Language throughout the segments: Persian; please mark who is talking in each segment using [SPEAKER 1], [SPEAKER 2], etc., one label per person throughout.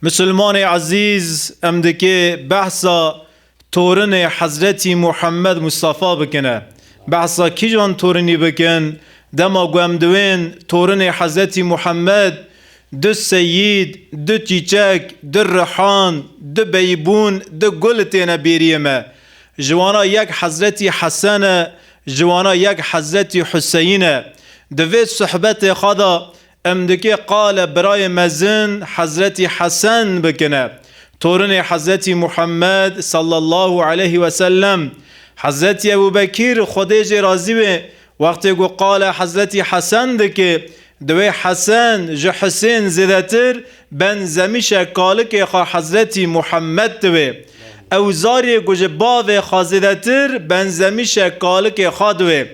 [SPEAKER 1] مسلمان عزیز امدکی بحثا تورن حضرت محمد مصطفى بکنه بحثا کی جان تورنی بکن دما گوامدوین تورن حضرت محمد دو سید دو چیچک دو رحان دو بیبون دو گلتین بیریمه جوانا یک حضرت حسن جوانا یک حضرت حسین دوید صحبت خدا امدکی قال برای مزن حضرت حسن بکنه تورن حضرت محمد صلی الله علیه و سلم حضرت ابو بکر خودش راضی به وقتی گو قال حضرت حسن دکه دوی حسن جو حسین زیدتر بنزمیش کالک خوا حضرت محمد دوی او زاری گو جباو خازیدتر بنزمیش کالک خوا دوی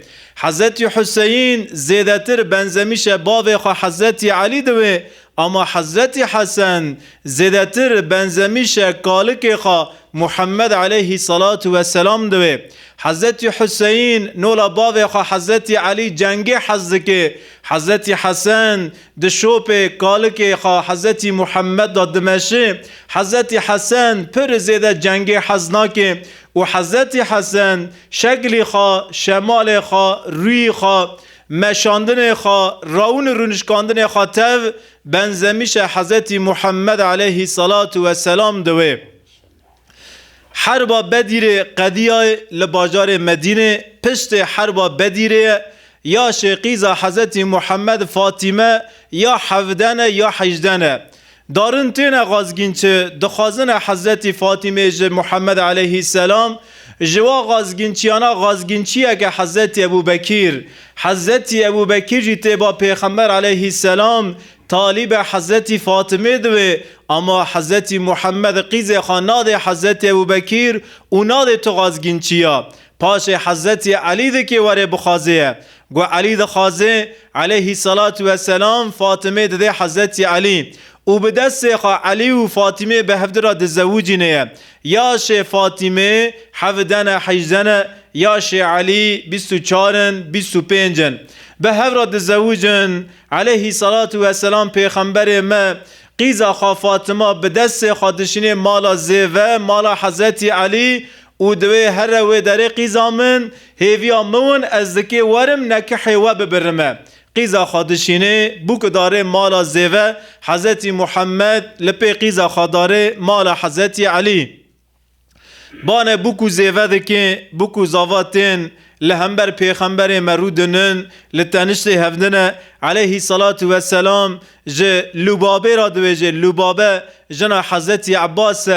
[SPEAKER 1] حضرت حسین زیدتر بنزمیش باو خوا حضرت علی دوی اما حضرت حسن زیدتر بنزمیش کالک خوا محمد علیه صلاة و سلام دوی حضرت حسین نولا باو خوا حضرت علی جنگی حزدکه حضرت حسن دشوپ کالک خوا حضرت محمد دادمشه حضرت حسن پر زیده جنگی حزناکه و حضرت حسن شکل خوا شمال خوا روی خوا مشاندن خوا راون رونشکاندن خوا تو بنزمیش حضرت محمد علیه صلاة و سلام دوی حربا بدیر قدیای لباجار مدینه پشت حربا بدیره یا شقیزا حضرت محمد فاطمه یا حفدنه یا حجدنه دارن تین غازگینچه دخوازن حضرت فاطمه محمد علیه السلام جوا غازگینچیانا غازگینچیه که حضرت ابو بکر جیته با پیغمبر علیه السلام طالب حضرت فاطمه دوه اما حضرت محمد قیز خاناد حضرت ابو بکر اوناد تو غازگینچیا پاش حضرت علی ده که وره بخوازه گو علی ده خوازه علیه السلام فاطمه ده حضرت علی او به دست خوا علی و فاطمه به هفته را دزوجینه یاش فاطمه حفدن حجدن یاش علی 24 25 به هفته را دزوجن علیه السلام پیغمبر ما قیزا خوا فاطمه به دست خادشین مالا زیوه مالا حضرت علی او دوی هر و داره قیزا من هیویا مون از دکی ورم نکحی و ببرمه قیزا خادشینه بوک داره مالا زیوه حضرت محمد لپی قیزا خاداره مالا حضرت علی بانه بوکو زیوه دکه بوکو زاواتین لهمبر پیغمبر مرودنن لتنشت هفدنه علیه صلاة و سلام جه لبابه را دویجه لبابه جنا حضرت عباس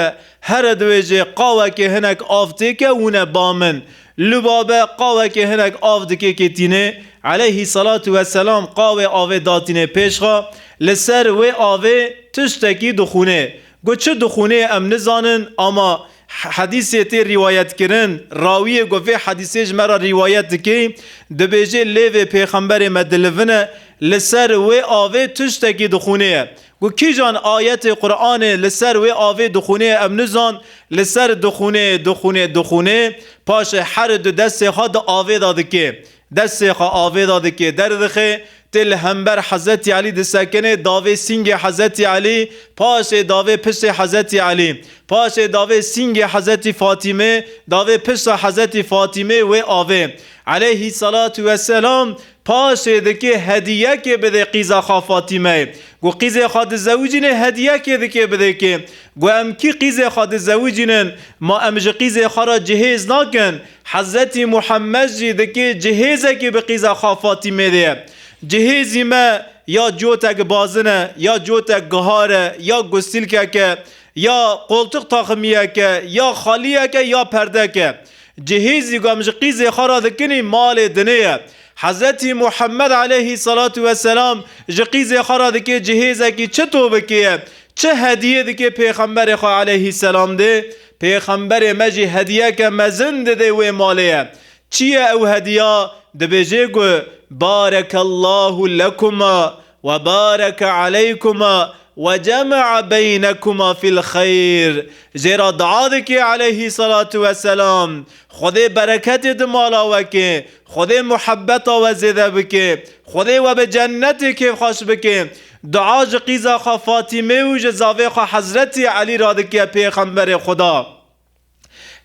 [SPEAKER 1] هر دویجه قاوه که هنک آفته که اونه بامن لبابه قاوه که هنک آفته که تینه علیه صلاة و سلام قاوه آوه داتینه پیشخوا لسر و آوه تشتکی دخونه گو چه دخونه ام نزانن اما حدیثی تی روایت کرن راوی گوه حدیثیش مرا روایت که دبیجه لیو پیغمبر مدلونه لسر و آوه تشتکی دخونه گو کی جان آیت قرآن لسر و آوه دخونه ام نزان لسر دخونه پاش هر دو دست خود آوه داده که دست خوا آوه داده که دردخه تل همبر حضرت علی دسکنه داوه سینگ حضرت علی پاش داوه پشت حضرت علی پاش داوه سینگ حضرت فاطمه داوه پشت حضرت فاطمه و آوه علیه صلاة و سلام پاش دکه هدیه که بده قیزا خوا فاطمه گو قیزا خوا زوجینه هدیه که دکه بده که گو ام کی قیزا خوا زوجینن ما امج قیزا خوا را جهیز ناکن حضرت محمد جی دکه جهیزه که به قیزا خوا فاطمه ده جهیزی ما یا جوتک بازنه یا جوتک گهاره یا گستیل که یا قلتق تاخمیه که یا خالیه که یا پرده که جهیزی گامش قیزی خارا دکنی مال دنیه حضرت محمد علیه صلاة و سلام قیزی خارا دکی جهیزه که چه توبه که چه هدیه دکی پیغمبر خواه علیه السلام ده پیغمبر مجی هدیه که مزن ده و مالیه چیه او هدیه ده بجه گو بارك الله لكما وبارك عليكما وجمع بينكما في الخير زیرا دعا دکی علیه صلاة و سلام خود برکت دمالا وکه خود محبت و زیده بکه خود و به جنت که خوش بکه دعا ج قیزا خوا فاطمه و ج زاوی خوا حضرت علی را دکه پیغمبر خدا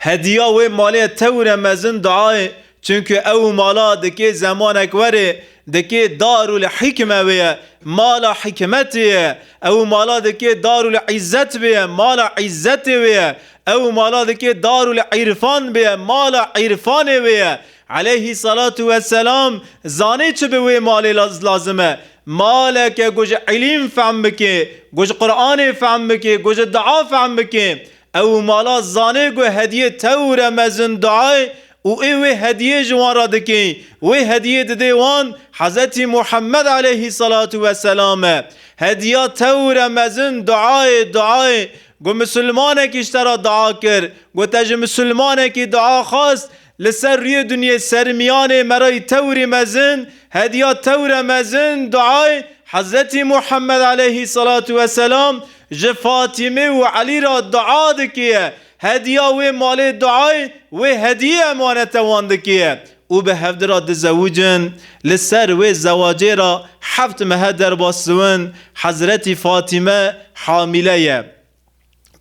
[SPEAKER 1] هدیه و مالی تور مزن دعای چونکه او مالا دکه زمانک وره دکه دارالحکمه ویه مالا حکمت ویه او مالا دکه دارالعزت ویه مالا عزت ویه او مالا دکه دارالعرفان ویه مالا عرفان ویه علیه صلاة و سلام زانه چه به وی مالی لازمه مالا که گوش علم فهم بکه گوش قرآن فهم بکه گوش دعا فهم بکه او مالا زانه گو هدیه تور مزن دعای و ای هدیه جوان را دکی و هدیه دیوان حضرت محمد علیه صلاة و سلام هدیه تور مزن دعای گو مسلمانه که اشترا دعا کرد گو تج مسلمانه که دعا خواست لسر روی دنیا سرمیان مرای تور مزن هدیه تور مزن دعای حضرت محمد علیه صلاة و سلام ج فاطمه و علی را دعا دکیه هدیه و مال دعای و هدیه امانت وان دکیه او به هفت را دزوجن لسر و زواجه را 7 ماه در باسون حضرت فاطمه حامله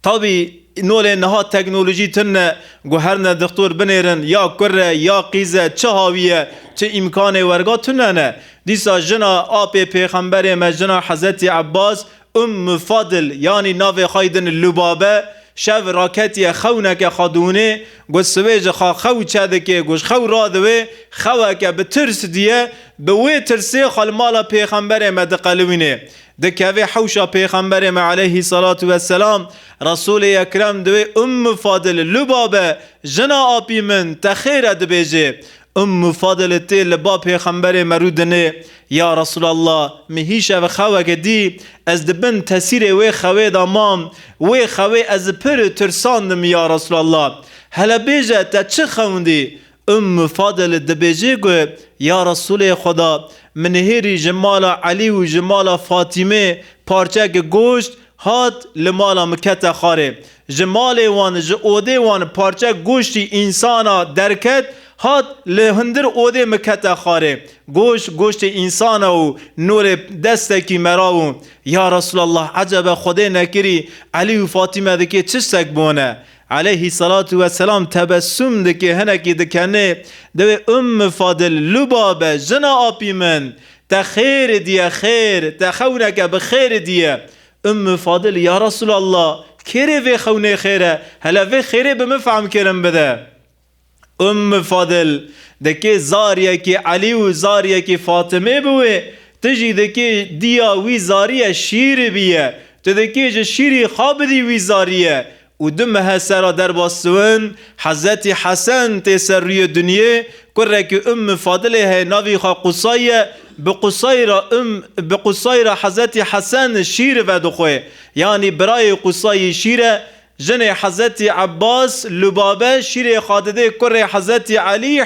[SPEAKER 1] طبی نول نها تکنولوژی تنه گوهرنا دکتور بنیرن یا کره یا قیزه چه هاویه چه امکان ورگا تنه نه دیسا جنا آب پیغمبر مجنا حضرت عباس فاضل یعنی ناو خایدن لبابه شو راکتی خونک خادونه گوش سویج خو چده که گوش خو رادوه خوه که به ترس دیه به وی ترسه خالمالا پیغمبر مدقلوینه دکوه حوشا پیغمبر علیه صلاة و سلام رسول اکرم دوه فاضل لبابه جنا آبی من تخیره دبیجه فاضل تی لبا پیغمبر مرودنه یا رسول الله مهیشه و خواه که دی از دبن تسیر وی خواه دامام وی خواه از پر ترساندم یا رسول الله هلا بیجه تا چه خوندی فاضل دبیجه گو یا رسول خدا منهیری جمالا علی و جمالا فاطمه پارچه گوشت هات لمالا مکت خاره جمال وان جعوده وان پارچه گوشتی انسانا درکت هات لهندر اوده مکت خاره گوشت انسان و نور دسته کی مراو یا رسول الله عجب خدا نکری علی و فاطمه دکی چشتک بونه علیه صلاة و سلام تبسم دکی هنکی دکنه دو فاضل لبابه جنا آپی من تخیر دیه خیر تخونک بخیر دیه فاضل یا رسول الله کره وی خونه خیره هلا وی خیره بمفهم کرم بده فاضل دکی زاریه کی علی و زاریه کی فاطمه بوه تجی دکی دیا وی زاریه شیر بیه تو دکی جه شیری خواب دی وی زاریه و دمه سرا در باستون حضرت حسن تیسر روی دنیا کره که فاضله های ناوی خواه قصایه به قصای حضرت حسن شیر و دخوه یعنی برای قصای شیره جن حضرت عباس لبابه شیر خادده کره حضرت علی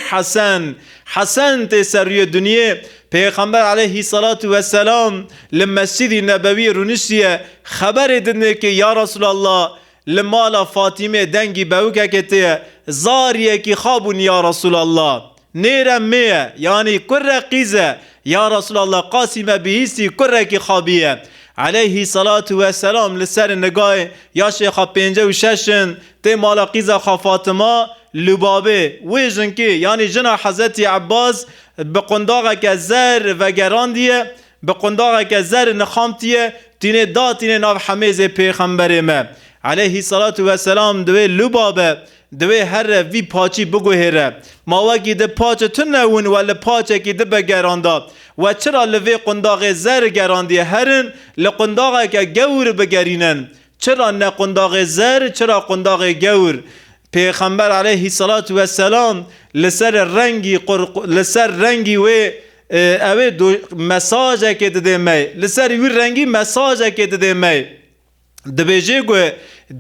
[SPEAKER 1] حسن تیسر روی دنیا پیغمبر علیه صلاة و سلام لمسجد نبوی رونشیه خبر دنه که یا رسول الله لمالا فاطمه دنگی بوکه کتیه زاریه کی خوابون یا رسول الله نیرم میه یعنی کره قیزه یا رسول الله قاسم بهیستی کره کی خوابیه علیه صلاة و سلام لسر نگاه یا شیخا 56 تی مالا قیزا خوا فاطمه لبابه ویجن که یعنی جنا حضرت عباس به قنداغه که زر و گراندیه به قنداغه که زر نخامتیه تینه دا تینه ناف حمیز پیغمبر ما علیه صلاة و سلام دوی لبابه دوی هر وی پاچی بگوهره ما وکی ده پاچه تنون ولی پاچه که ده بگرانده و چرا لوی قنداغ زر گراندیه هرن لقنداغه که گور بگرینن چرا نه قنداغ زر چرا قنداغ گور پیغمبر علیه صلاة و سلام لسر رنگی و اوه دو مساجه که ده می لسر وی رنگی مساجه که ده می دبیجه گوه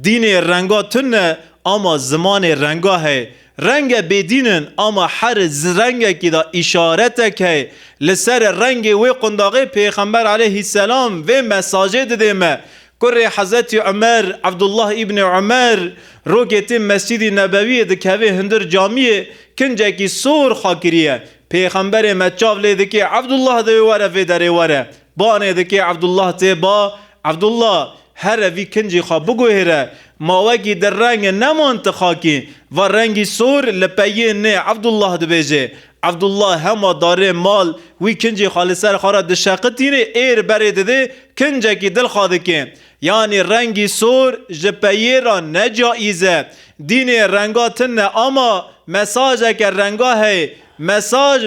[SPEAKER 1] دین رنگا تنه اما زمان رنگا ہے رنگ بدینن اما هر رنگ که دا اشارت که لسر رنگ و قنداقه پیغمبر علیه السلام و مساجد دیمه کره حضرت عمر عبدالله ابن عمر رو گتی مسجد نبوی دکوه هندر جامعه کنجه کی سور خاکریه پیغمبر مچاو لیده که عبدالله دوی وره و داره وره بانه دکی عبدالله تی با عبدالله هر وی کنجی خواه بگوهره ماوگی در رنگ نمانت خاکی و رنگی سور لپیه نه عبدالله دبیجه عبدالله همه داره مال وی کنجی خالی سر خارا دشاقتینه ایر برده ده کنجه کی دل خواده که یعنی رنگی سور جپیه را نجائیزه دین رنگاتن اما مساج که رنگا ہے مساج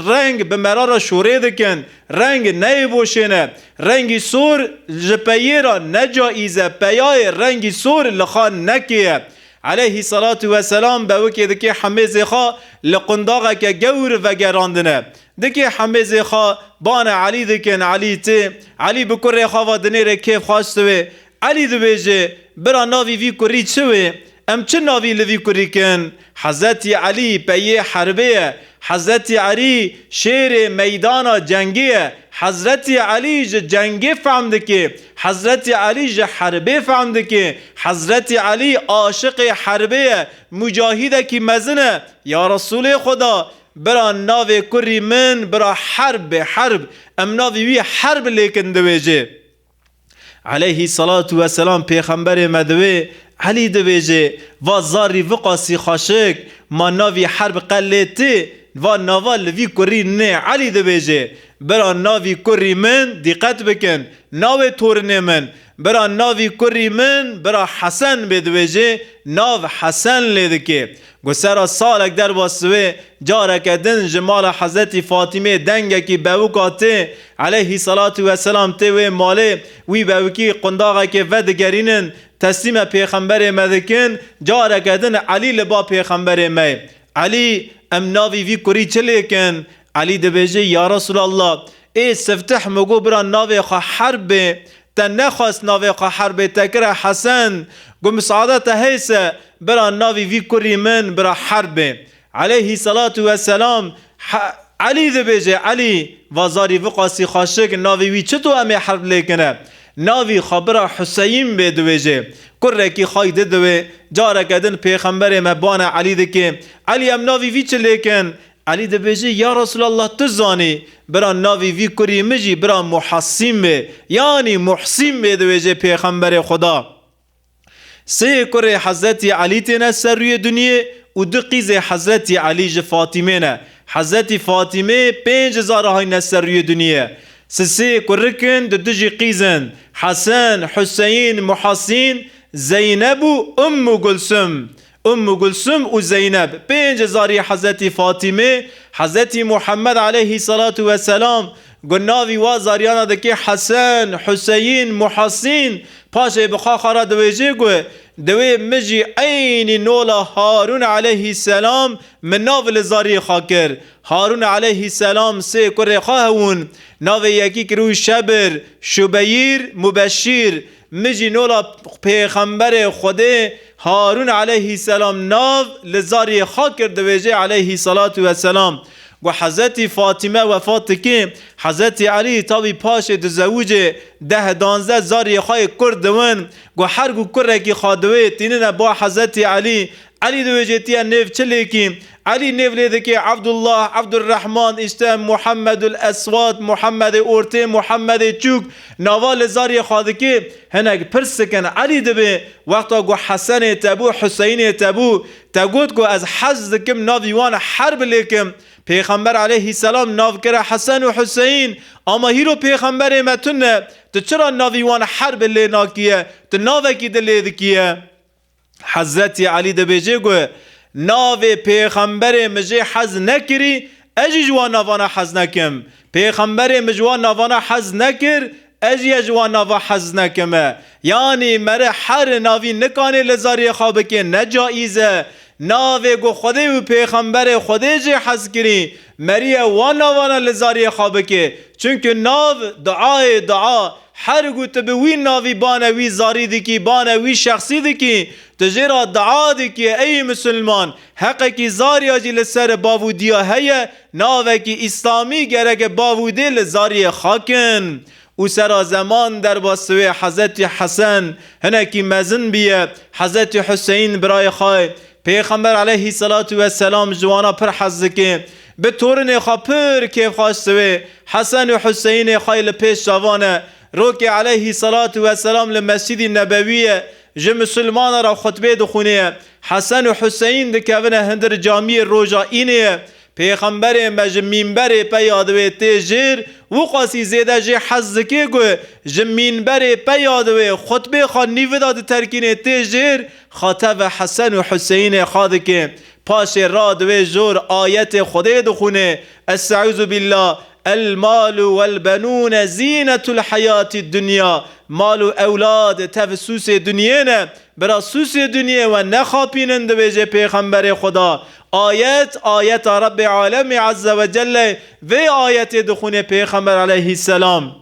[SPEAKER 1] رنگ به مرا شوره دکن رنگ نی بوشینه رنگی سور جپیه را نجائیزه پیای رنگی سور لخان نکیه علیه صلاة و سلام به وکی دکی حمیز خواه لقنداغه که گور و گراندنه دکی حمیز خواه بان علی دکن علی تی علی بکره خواه و دنیر کیف خواستوه علی دو بیجه برا ناوی وی کری چوه ام چه ناوی لوی کری کن حضرت علی پیه حربه حضرت علی شیر میدان جنگیه حضرت علی جنگی فهمده که حضرت علی حربه فهمده که حضرت علی عاشق حربه مجاهده کی مزنه یا رسول خدا برا ناوی کری من برا حرب ام ناوی وی حرب لیکن دویجه علیه صلاة و سلام پیغمبر مدوی علی دویجه و زاری وقاسی خاشک ما ناوی حرب قلیتی و ناوال وی کری نه علی دویجه برا ناوی کری من دقت بکن ناوی تورنه من برا ناوی کری من برا حسن بدویجه ناو حسن لیدکه گسرا سالک در واسوه جارک دن جمال حضرت فاطمه دنگه کی باوکاته علیه صلاة و سلام تیوه ماله وی باوکی قنداغه که ودگرینن تسلیم پیغمبر مدکن جارک دن علی لبا پیغمبر می علی ام ناوی وی کری چلی کن علی دبیجه یا رسول الله ای سفتح مگو برا ناوی خواه حربه تا نخواست ناوی خواه حربه تکره حسن گو مساعدت حیثه برا ناوی وی کری من برا حربه علیه صلاة و سلام علی دبیجه علی وزاری وقاسی خاشک ناوی وی چطو امی حرب لیکنه ناوی خبر حسین به دویجه کره کی خایده دوی جاره کدن پیغمبر مبان علی دکه علی ام ناوی وی چه لیکن علی دبیجه یا رسول الله تزانی برا ناوی وی کری مجی برا محسین به یعنی محسین به دویجه پیغمبر خدا سه کره حضرت علی تینه سر روی دنیا و دو قیز حضرت علی فاطمه نه حضرت فاطمه 5000 های نسر روی دنیا سه کرکن دو جی قیزن حسن حسین محسین زینب و ام گلسم و زینب 5000 حضرت فاطمه حضرت محمد علیه صلاة و سلام گناوی وازاریانا دکی حسن حسین محسین پاشه بخوا خارا دویجه گوه دوی مجی عین نولا هارون علیه السلام من ناول زاری خاکر هارون علیه السلام سه کره خواهون ناوی یکی کروی شبر شبیر مبشیر مجی نولا پیغمبر خوده هارون علیه السلام ناو لزاری خاکر دویجه علیه صلاة و سلام و حضرت فاطمه وفات که حضرت علی تاوی پاش دزوج 10-12 زاری خواهی کردون و هر گو کره که خواهدوه تینه با حضرت علی دویجه تیه نیف چلی که علی نیف لیده که عبدالله عبدالرحمن اشته محمد الاسواد محمد اورته محمد چوک نوال زاری خواهده که هنگ پرسکن علی دبه وقتا گو حسن تبو حسین تبو تگود گو از حز دکم ناویوان حرب لیکم پیغمبر علیه السلام ناو کرده حسن و حسین اما هیرو پیغمبر متونه تو چرا ناویوان حرب لی ناکیه تو ناوکی دلیده کیه حضرت علی دبیجه گوه ناو پیغمبر مجه حز نکری اجی جوان ناوانا حز نکم پیغمبر مجوان ناوانا حز نکر اجی جوان ناوا حز نکمه یعنی مره هر ناوی نکانه لزاری خوابه که نجائیزه ناوی گو خوده و پیغمبر خوده جه حز کری مریه وانا لزاری خوابه که چونکه ناو دعا هر گو تبوی ناوی بانوی زاری دکی بانوی شخصی دکی تجرا دعا دکی ای مسلمان حق کی زاری آجی لسر باودیا هیا ناوی کی اسلامی گره که باودی لزاری خاکن او سرا زمان در باسوی حضرت حسن هنکی مزن بیه حضرت حسین برای خواه پیغمبر علیه السلام جوانا پر حز که به تورن خواه پر کیف خواسته حسن و حسین خیل پیش جوانه رو که علیه صلات و سلام لمسجد نبویه جه مسلمان را خطبه دخونه حسن و حسین دکونه هندر جامعه روژا اینه پیغمبر مج منبر پیادوی تیجر و قاسی زیده جه حز که گو جه منبر پیادوی خطبه خواه نیوداد ترکین تیجر خاطب حسن و حسین خواد که پاش رادوی جور آیت خدا دخونه استعوذ بالله المال والبنون زینة الحیاة الدنیا مال و اولاد تفسوس دنیا نه برا سوس دنیا و نخاپینند ویجه پیغمبر خدا آیت رب عالم عز و جل و آیت دخون پیغمبر علیه السلام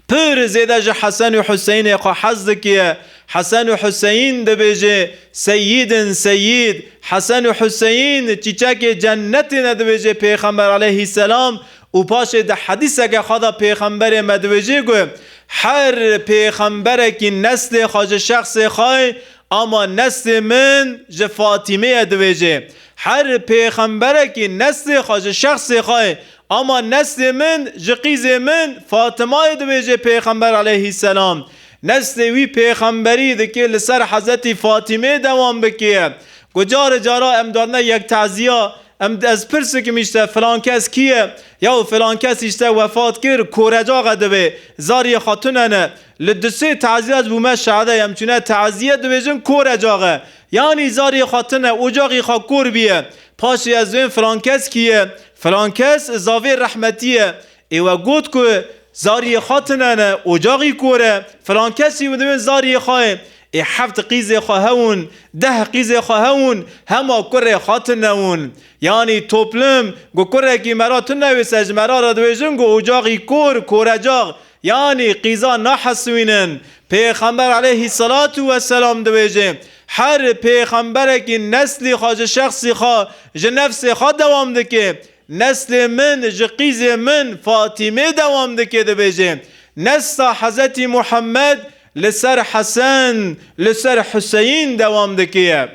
[SPEAKER 1] پر زیده جه حسن و حسین خوا حز که حسن و حسین ده بیجه سید حسن و حسین چیچک جنت نده بیجه پیغمبر علیه السلام و پاش ده حدیثه که خدا پیغمبر مدویجه گو هر پیغمبر که نسل خواج شخص خواه اما نسل من جه فاطمه دویجه هر پیغمبر که نسل خواج شخص خواه اما نسل من جه قیز من فاطمه دویجه پیغمبر علیه السلام نسل وی پیغمبری ده که لسر حضرت فاطمه دوام بکیه گجار جارا امدادنه یک تعزیه از پرسه که میشته فلان کس کیه یا فلان کس ایشته وفات کرد کورجا دوه زاری خاتوننه لدسه تعزیه از بومه شهده همچونه تعزیه دویجن کورجاغه یعنی زاری خاتونه اجاقی خواه کور بیه پاشی از دوین فلان کس کیه فلان کس زاوی رحمتیه ایوه گود که زاری خاتوننه اجاقی کوره فلان کسی و دوین زاری خواه ای 7 قیز خواهون 10 قیز خواهون همه کره خاتنون یعنی توپلم گو کره که مرا تو نویسج مرا را دویجن گو اجاقی کورجاق یعنی قیزا نحسوینن پیغمبر علیه الصلاة و سلام دویجه هر پیغمبر که نسلی خواج شخصی خواه جه نفس خواه دوام دکه نسل من جه قیز من فاطمه دوام دکه دویجه نسل حضرت محمد لسر حسن لسر حسین دوام دکیه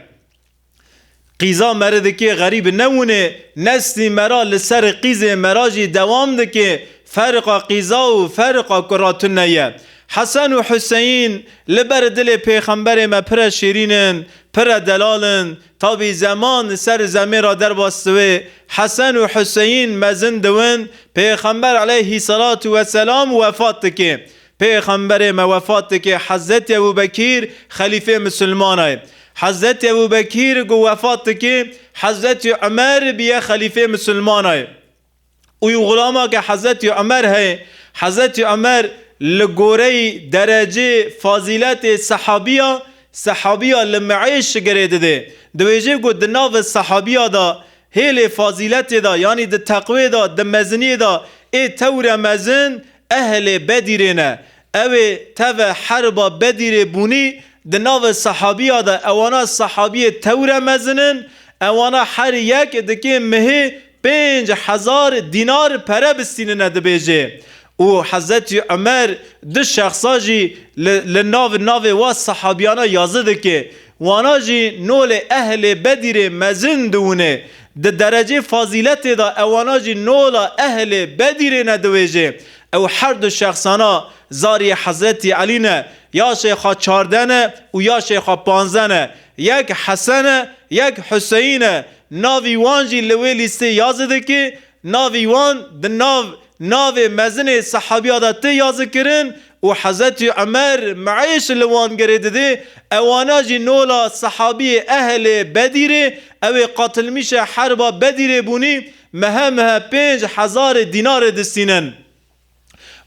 [SPEAKER 1] قیزا مرد که غریب نمونه نسلی مرا لسر قیز مراجی دوام دکه فرقا قیزا و فرقا کراتون نیه حسن و حسین لبر دل پیغمبر ما پر شیرینن پر دلالن تا بی زمان سر زمین را در باستوه حسن و حسین مزن دوین پیغمبر علیه صلاة و سلام وفات دکه پیغمبر ما وفات که حضرت ابوبکر خلیفه مسلمانه حضرت ابوبکر گو وفات که حضرت عمر بیه خلیفه مسلمانه او غلامه که حضرت عمر ہے حضرت عمر لگوره درجه فضیلت صحابیه لمعیش گریده ده دویجه گو دناو صحابیه دا هیل فضیلت دا یعنی ده تقوی دا ده مزنی دا ای تور مزن اهل بدیرینه اوه تاو حربا بدیر بونی دناو صحابیه دا اوانا صحابیه تور مزنن اوانا هر یک دکه مهی 5000 دینار پره بستینه دبیجه و حضرت عمر دو شخصا جی لناو و صحابیانا یازده که وانا جی نول اهل بدیر مزن دونه ده درجه فضیلت دا اوانا جی نول اهل بدیر ندویجه او هر دو شخصانا زاری حضرت علی نه یا شیخا 14 نه و یا شیخا 15 نه یک حسن یک حسین ناوی وانجی لوی لیسته یازده که ناوی وان ده ناو مزن صحابیات یازده کرن و حضرت عمر معیش لوان گرده ده اوانا جی نولا صحابی اهل بدیره او قاتل میشه حربا بدیره بونی مهمه 5000 دینار دستینن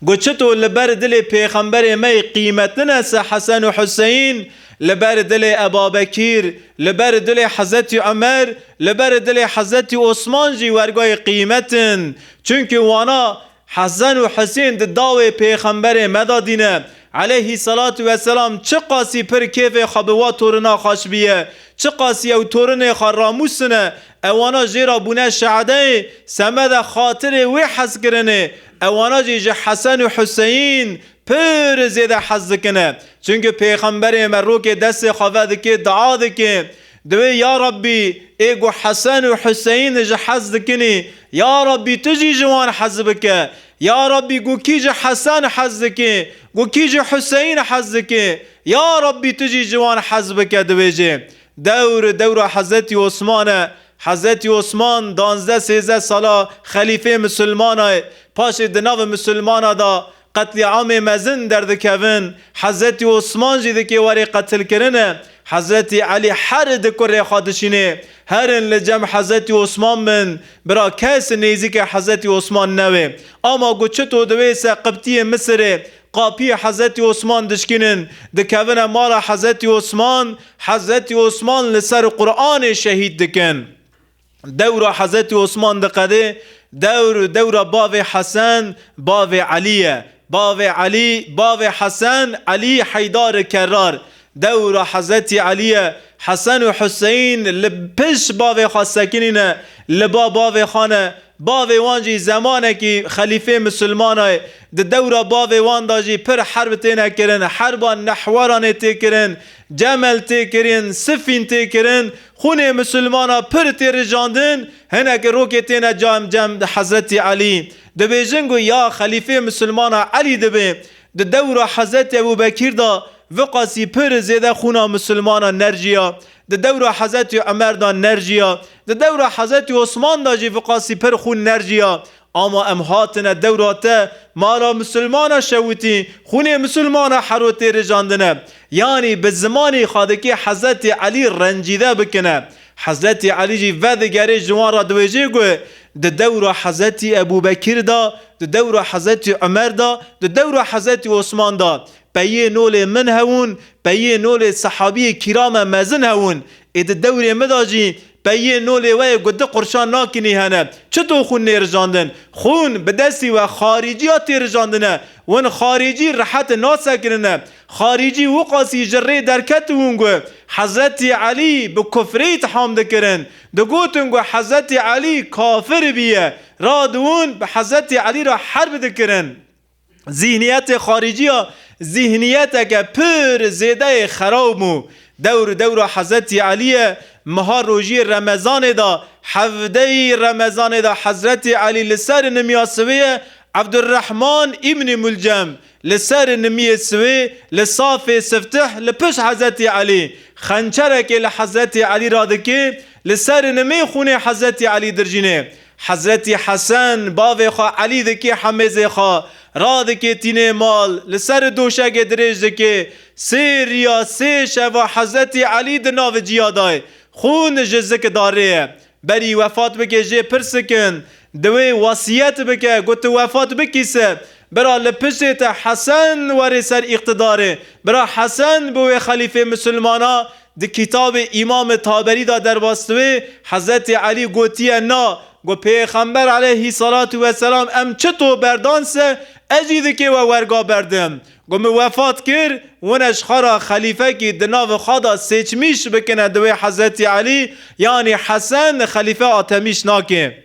[SPEAKER 1] گوچتو لبر دل پیغمبر می قیمت ننسه حسن و حسین لبر دل ابابکر لبر دل حضرت عمر لبر دل حضرت عثمان جی ورگای قیمتن چونکه وانا حسن و حسین داوی پیغمبر مدادینه علیه صلاة و سلام چه قاسی پر کیف خبوا تورنا خوش بیه چه قاسی او تورن خراموسنه اوانا جیرا بونه شعده سمد خاطر وی حس کرنه اوانا جی حسن و حسین پر زیده حس کنه چونکه پیغمبر مرو که دست خواه که دعا که دوی یا ربی ایگو حسن و حسین جه حز دکنی، یا ربی تجی جوان حز بکه، یا ربی گو کی جه حسن حز دکه، گو کی جه حسین حز دکه، یا ربی تجی جوان حز بکه. دوی جه دور حضرت عثمانه. حضرت عثمان 12-13 سالا خلیفه مسلمانه. پاش دناو مسلمانه دا قتل عام مزن دردکوین. حضرت عثمان جیده که وری قتل کرنه. حضرت علی هر دکره خادشینه هرن لجم حضرت عثمان من برا کس نیزی که حضرت عثمان نوه. اما گو چطو دویسه قبطی مصر قاپی حضرت عثمان دشکنن دکوین مارا حضرت عثمان لسر قرآن شهید دکن. دور حضرت عثمان دقده دور باو حسن باو علیه، باو علی باو حسن علی حیدار کرار. دور حضرت علیه حسن و حسین لپش باو خاصکنینه لبا باو خانه باو وانجی زمانه که خلیفه مسلمانه دور باو وان داجی پر حرب تینه کرن، حربا نحوارانه تی کرن، جمل تی کرن، سفین تی کرن، خونه مسلمانا پر تی رجاندن. هنه که روکی تینه جام حضرت علی دبی جنگو یا خلیفه مسلمانا علی دبی دور حضرت ابو بکر دا وقاسی پر زیده خونا مسلمانا نرجیا، دور حضرت عمر دا نرجیا، دور حضرت عثمان دا جی وقاسی پر خون نرجیا. اما امهاتنا دوراته مالا مسلمانا شوتی خون مسلمانا حروتی رجاندنه. یعنی به زمانی خادکی حضرت علی رنجیده بکنه. حضرت علی جی ودگره جوان را دویجه گوه دور حضرت ابو بکر دا، دور حضرت عمر دا، دور حضرت عثمان دا. بیه نول من هون، بیه نول صحابی کرام مزن هون. اید دور مداجی بیه نول وی گده قرشان ناکنی هنه. چطور خون نیرجاندن؟ خون به دستی و خارجی ها تیرجاندنه. ون خارجی راحت ناسکننه. خارجی وقاسی جره درکت هونگو حضرت علی به کفری اتهام دکرن. دگوتنگو حضرت علی کافر بیه. رادون به حضرت علی را حرب دکرن. ذهنیت خارجی ها ذهنیت که پر زیده خرابمو. دور حضرت علی مها روژی رمضان دا 17 رمضان دا حضرت علی لسر نمیاسوه عبدالرحمن ابن ملجم لسر نمیاسوه لصاف سفتح لپش حضرت علی خنچره که لحضرت علی رادکه لسر نمی خونه حضرت علی درجینه. حضرت حسن باوی خواه علی دکی حمیزه خواه را دکی تینه مال لسر دوشک درج دکی سه شوا حضرت علی دناو جیادای خون جزک داره بری وفات بکه جه پرسکن دوی وصیت بکه گوت وفات بکیسه برا لپشت حسن وری سر اقتداره برا حسن بوی خلیفه مسلمانا دی کتاب امام طابری دا در باستوی حضرت علی گوتیه نا گو پیغمبر علیه صلات و سلام ام چطور بردانسه اجیده که و ورگا بردم گو وفات کر ونش خرا خلیفه که دناو خدا سیچمیش بکنه دوی حضرت علی یعنی حسن خلیفه آتمیش ناکه.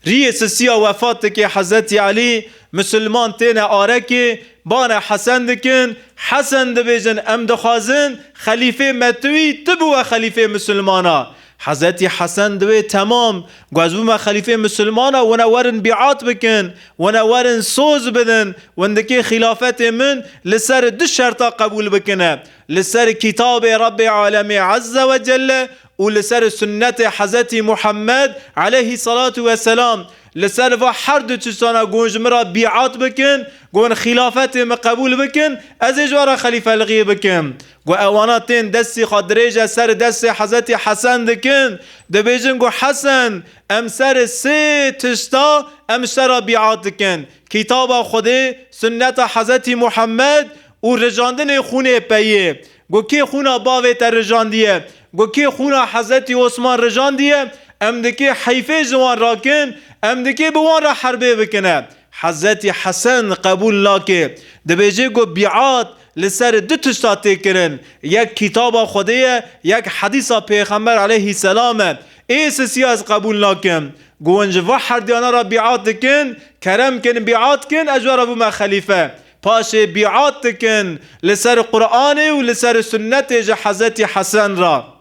[SPEAKER 1] ریس سیا وفات که حضرت علی مسلمان تین آره که بان حسن دکن حسن دبیجن ام دخوازن خلیفه متوی تبو و خلیفه مسلمانا. حضرت حسن دوی تمام گوزبو ما خلیفه مسلمانا ونورن بیعات بکن ونورن سوز بدن وندکی خلافت من لسر دو شرطا قبول بکنه لسر کتاب رب عالم عز و جل و لسر سنت حضرت محمد علیه صلاة و سلام لسر و هر دو چیزانا گونج مرا بیعات بکن گون خلافت ما قبول بکن از اجوارا خلیفه لغی بکن گو اواناتین دستی خادریج سر دست حضرت حسن دکن دبیجن گو حسن ام سر سه تشتا ام سر بیعات دکن کتاب خوده سنت حضرت محمد و رجاندن خونه پیه گو که خونه باوی تر رجاندیه گو که خونه حضرت عثمان رجاندیه ام دکی حیفه جوان راکن ام دکی بوان را حربه بکنه. حضرت حسن قبول لاکه دبیجه گو بیعات لسر دو تشتا کرن یک کتاب خوده یک حدیث پیغمبر علیه السلام ایس سیاز قبول لاکن گونج و هر دیانا را بیعات کن کرم کن بیعات کن اجوار بو ما خلیفه پاش بیعات کن لسر قرآن و لسر سنت حضرت حسن را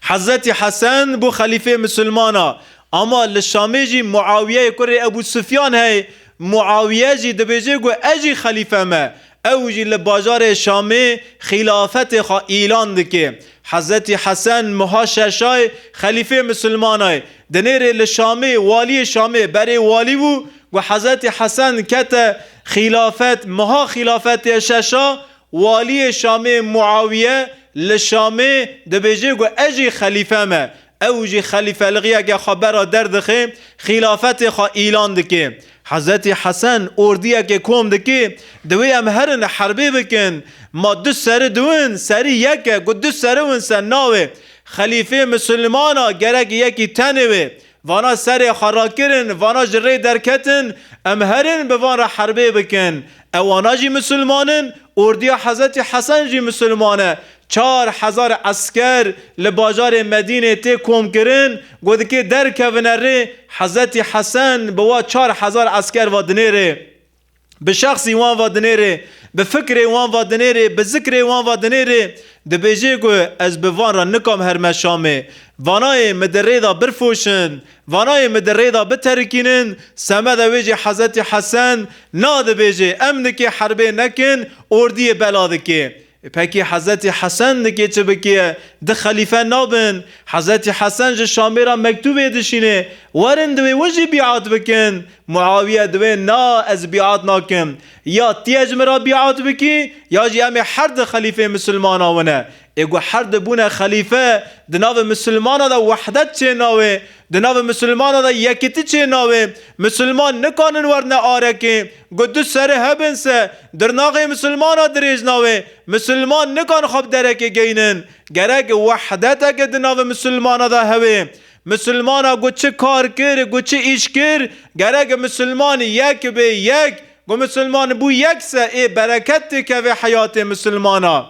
[SPEAKER 1] حضرت حسن بو خلیفه مسلمانا، اما لشامه جی معاویه کره ابو سفیان هی، معاویه جی دبیجه گو اجی خلیفه ما، او جی لباجار شامه خلافت خوا ایلان دکه. حضرت حسن مها ششای خلیفه مسلمانای دنیر لشامه والی شامه بری والی بو و حضرت حسن کت خلافت مها خلافت ششا والی شامه معاویه لشامه دبیجه گو اجی خلیفه ما، او جی خلیفه لغیه که خبر دردخه خلافت خوا ایلان دکه. حضرت حسن اردیه که کوم دکی دوی ام هرن حربی بکن ما دو سر دوین سری یکه گو دو سر ون سر ناوه خلیفه مسلمانا گرگ یکی تنوه وانا سر خراکرن وانا جره درکتن ام هرن به وان را حربی بکن. اوانا جی مسلمانن اردیه حضرت حسن جی مسلمانه 4000 عسکر لباجار مدینه تی کوم کرن گوید که در کونره حضرت حسن بوا 4000 عسکر وادنیره به شخصی وان وادنیره به فکر وان وادنیره به ذکر وان وادنیره دبیجه گو از به وان را نکام هر مشامه وانای مدره دا برفوشن وانای مدره دا بترکینن سمد ویجه حضرت حسن نا دبیجه امن که حربه نکن اردی بلاده که. پکی حضرت حسن دکی چه بکیه ده خلیفه نابن حضرت حسن جه شامه را مکتوبه دشینه ورن دوی وجه بیعات بکن معاویه دوی نا از بیعات ناکم یا تیج مرا بیعات بکی یا جی امی حرد خلیفه مسلمان آونه اگو حرد بونه خلیفه دناو مسلمان دا وحدت چه ناوه دناو مسلمان دا یکیتی چه ناوه مسلمان نکانن ورن آرکه گو دو سر هبنسه درناغ مسلمان دا دریج ناوه مسلمان نکان خوب درکه گینن گرک وحدت اگه دناو مسلمان دا هوه مسلمان گو چه کار کر گو چه ایش کر گرک مسلمان یک به یک گو مسلمان بو یک سه ای برکت که و حیات مسلمان.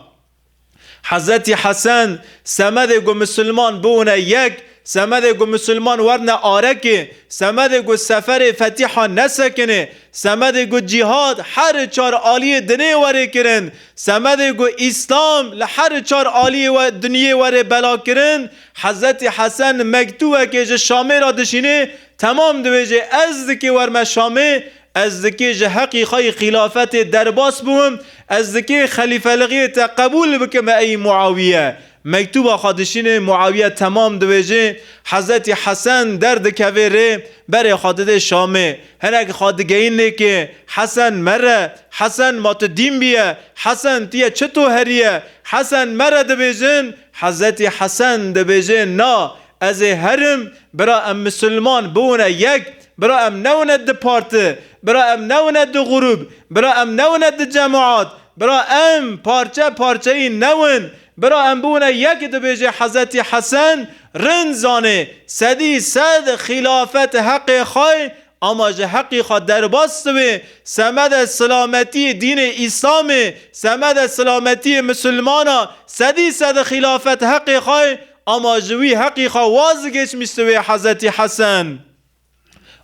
[SPEAKER 1] حضرت حسن سمد گو مسلمان بونه یک سمد گو مسلمان ورنه آرکه سمد گو سفر فتیحا نسکنه سمد گو جهاد هر 4 آلی دنیا وره کرن سمد گو اسلام لحر 4 آلی و دنیا وره بلا کرن. حضرت حسن مکتوبه که جه شامه را دشینه تمام دویجه از دکی ورمه شامه از دکی جه حقی خواهی خلافت درباس بوم از دکی خلیفه لغیت قبول بکم ای معاویه مکتوب خادشین معاویه تمام دویجه حضرت حسن درد کویره بره خادده شامه هنک خادگه اینه که حسن مره حسن ما تو دین بیه حسن تیه چطو هریه حسن مره دویجن حضرت حسن دویجه نا از هرم برا ام مسلمان بونه یک برا ام نوند ده پارت برا ام نوند ده غروب برا ام نوند ده جماعات برا ام پارچه پارچه این نون برا ام بونه یک دو بیجه حضرت حسن رنزانه صدی صد خلافت حق خواهی اما جه حقی خواه در باستوه سمد سلامتی دین اسلام سمد سلامتی مسلمانا صدی صد خلافت حق خواهی اما جوی حقی خواه وازگش میستوه حضرت حسن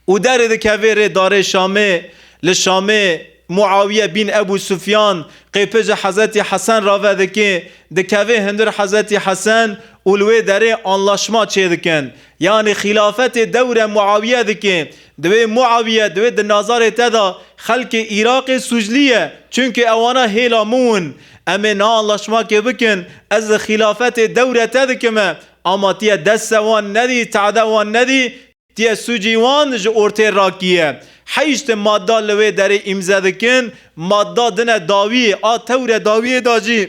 [SPEAKER 1] او درد کویر داره شامه لشامه معاویه بین ابو سفیان قیپج حضرت حسن را وده که دکوه هندر حضرت حسن اولوه داره انلاشما چه دکن یعنی خلافت دور معاویه دکن دوی معاویه دوی دنازار تدا خلق عراق سجلیه چونکه اوانا هیلامون اما نا انلاشما که بکن از خلافت دور تدکمه اما تیه دست وان ندی تعده وان ندی تیه سوجیوان جو ارته راکیه حیشت ماده لوی داره امزه دکن ماده دنه داوی آتور داوی داجی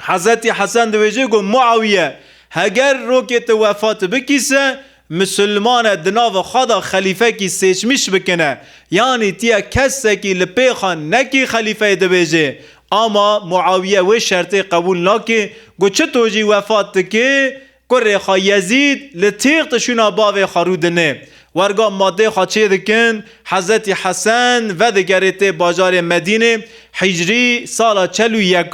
[SPEAKER 1] حضرت حسن دویجه گو معاویه هگر روکت وفات بکیسه مسلمان دناو خدا خلیفه کی سیچمیش بکنه یعنی تیه کسه کی لپیخان نکی خلیفه دویجه اما معاویه و شرط قبول ناکی گو چه توجی وفات که کره خواه یزید لطیق تشونا باوی خارودنه ورگا ماده خواه چه دکن حضرت حسن و دگرت باجار مدینه حجری سال 41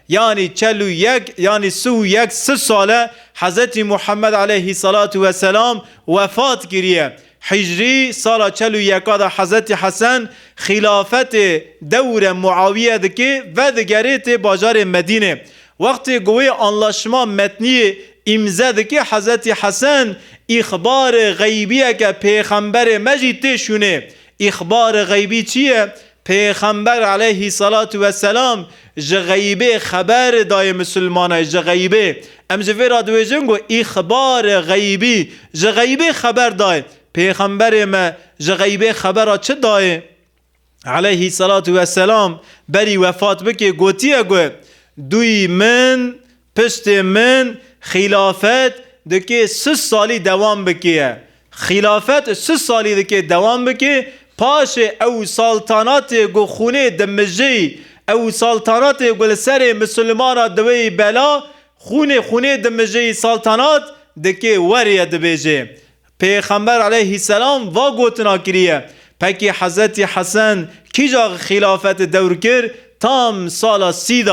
[SPEAKER 1] یعنی 41 یعنی 31 ساله حضرت محمد علیه الصلاة و السلام وفات گریه حجری سال 41 حضرت حسن خلافت دور معاویه دکه و دگرت باجار مدینه وقتی گوی انلاشما متنی امزد که حضرت حسن اخبار غیبیه که پیغمبر مجید شونه. اخبار غیبی چیه؟ پیغمبر علیه صلات و سلام غیبه خبر دای مسلمانای غیبه امجویرا دویجنگو اخبار غیبی غیبه خبر دای. پیغمبر ما غیبه خبر چه دای؟ علیه صلات و سلام بری وفات بکی گوتیه گو دوی من پشت من خلافت دکی 3 سالی دوام بکیه. خلافت 3 سالی دکی دوام بکی. پاش او سلطنات گو خونه دمجی او سلطنات گو سر مسلمان دوی بلا خونه دمجی سلطنات دکی وریه دبیجه. پیغمبر علیه السلام وا گوتنا کریه. پکی حضرت حسن کی جا خلافت دور کر؟ تام سال 30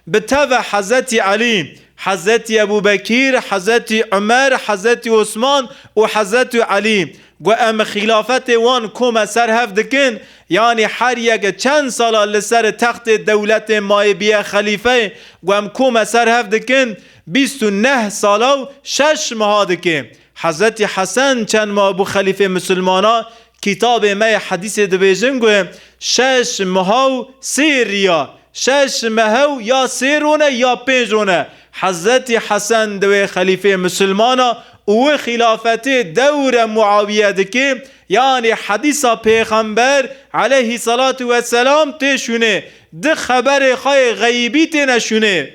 [SPEAKER 1] به تبع حضرت علی، حضرت ابوبکر، حضرت عمر، حضرت عثمان و حضرت علی. گو ام خلافت وان کوم سر هفدکن، یعنی هر یک چند سال لسر تخت دولت مایبیه خلیفه گو ام کوم سر هفدکن 29 سال و 6 ماه دکن. حضرت حسن چند ماه بو خلیفه مسلمانا کتاب مای حدیث دویجن گو 6 ماه و 3 ریا، 6 ماه یا 3 رونه یا 5 رونه. حضرت حسن دوی خلیفه مسلمانا او خلافت دور معاویه دکه، یعنی حدیث پیغمبر علیه صلات و سلام تشونه ده خبر خای غیبی تنشونه.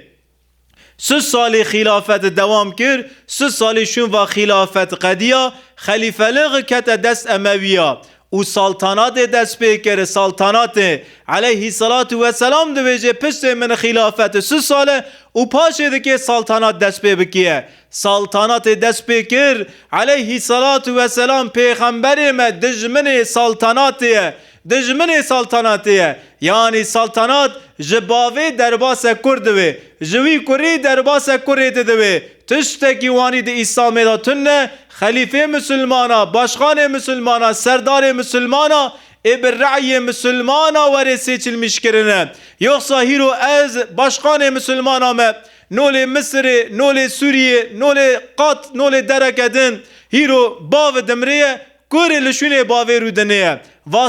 [SPEAKER 1] 3 سال خلافت دوام کرد. 3 سالشون و خلافت قدیا خلیفه لغ کت دست امویه و سلطنات دست پیکر. سلطنات علیه صلات و سلام دویجه پشت من خلافت 3 ساله و پاشه دکه سلطنات دست پی بکیه. سلطنات دست پیکر علیه صلات و سلام پیغمبر ما دجمن سلطناتیه، دجمن سلطناتیه، یعنی سلطنات جباوه درباس کردوه جوی کری درباس کرد دوه تشتکی وانی ده اسلام داتنه خلیفه مسلمانا، باشخان مسلمانا، سردار مسلمانا ابر رعی مسلمانا ورسی چلمش کرنه. یخصا هیرو از باشخان مسلمانا ما نول مصر، نول سوریه، نول قط، نول درکدن هیرو باو دمریه کوری لشونه باوی رو دنیه و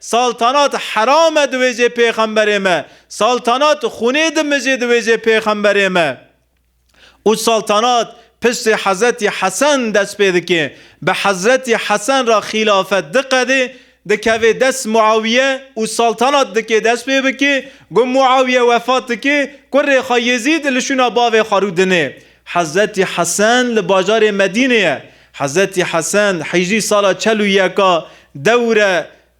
[SPEAKER 1] سلطنات حرام دویجه پیغمبر ما، سلطنات خونه دمجه دویجه پیغمبر ما. او سلطنات پشت حضرت حسن دست پیده که به حضرت حسن را خلافت دقده دکوه دست معاویه و سلطنات دکه دست پیده که گو معاویه وفات دکه کره خواه یزید لشونه باوی خارودنه. حضرت حسن لباجار مدینه، حضرت حسن حجری سال 41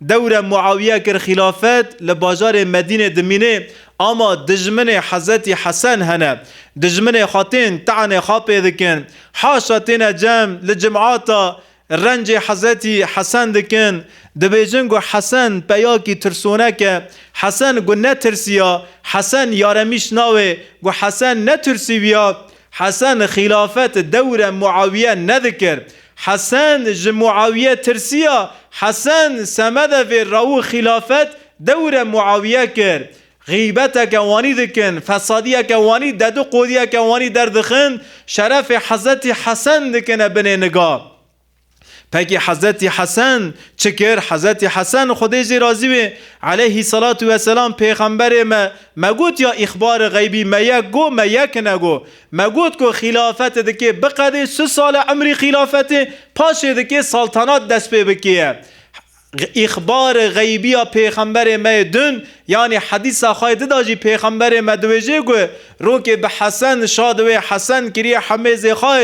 [SPEAKER 1] دور معاویه کر خلافت لباجار مدینه دمینه. اما دجمن حضرت حسن هنه دجمن خاطین تعنی خاپه دکن حاشا تین جمع لجمعاتا رنج حضرت حسن دکن دبیجن گو حسن پیاکی ترسونه که حسن گو نترسیا، حسن یارمیش ناوه گو حسن نترسی بیا. حسن خلافت دور معاویه نذکر، حسن معاویه ترسیا، حسن سمده في راو خلافت دور معاویه کر. غیبت کوانی دکن، فسادیه کوانی ددو قودیه کوانی دردخن شرف حضرت حسن دکنه بنه نگاه. پاکی حضرت حسن چکر؟ حضرت حسن خدای راضی به علیه صلات و سلام پیغمبر ما گوت یا اخبار غیبی ما یک گو ما یک نگو ما گوت کو خلافت دکه بقده 3 سال عمری خلافت پاشه دکه سلطنات دست پی بکیه. اخبار غیبی پیغمبر ما دن، یعنی حدیث خواهد داجی پیغمبر ما دویجه گو رو که به حسن شادوه حسن کریه حمیز خواه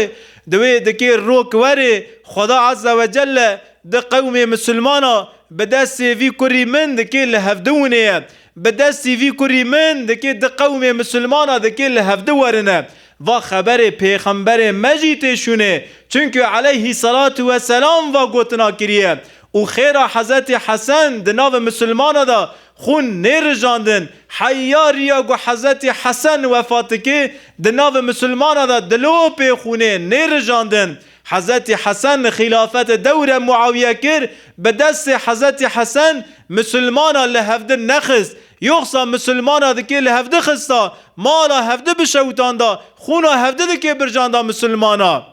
[SPEAKER 1] دوی دکه روک وره خدا عز و جل ده قوم مسلمانا به دست وی کری من دکه لحفدونه، به دست وی کری من دکه ده قوم مسلمانا دکه لحفده ورنه و خبر پیغمبر مجید شونه چونکه علیه صلات و سلام و گوتنا کریه. و خیره حضرت حسن ده ناو مسلمانا دا خون نرجاندن حیاریا گو حضرت حسن وفات که ده ناو مسلمانا دا دلو پی خونه نرجاندن. حضرت حسن خلافت دور معاویه کر به دست حضرت حسن مسلمانا لحفده نخست، یخصا مسلمانا دکی لهفده خستا مالا هفده بشوتان دا خونا هفده دکی برجان دا مسلمانا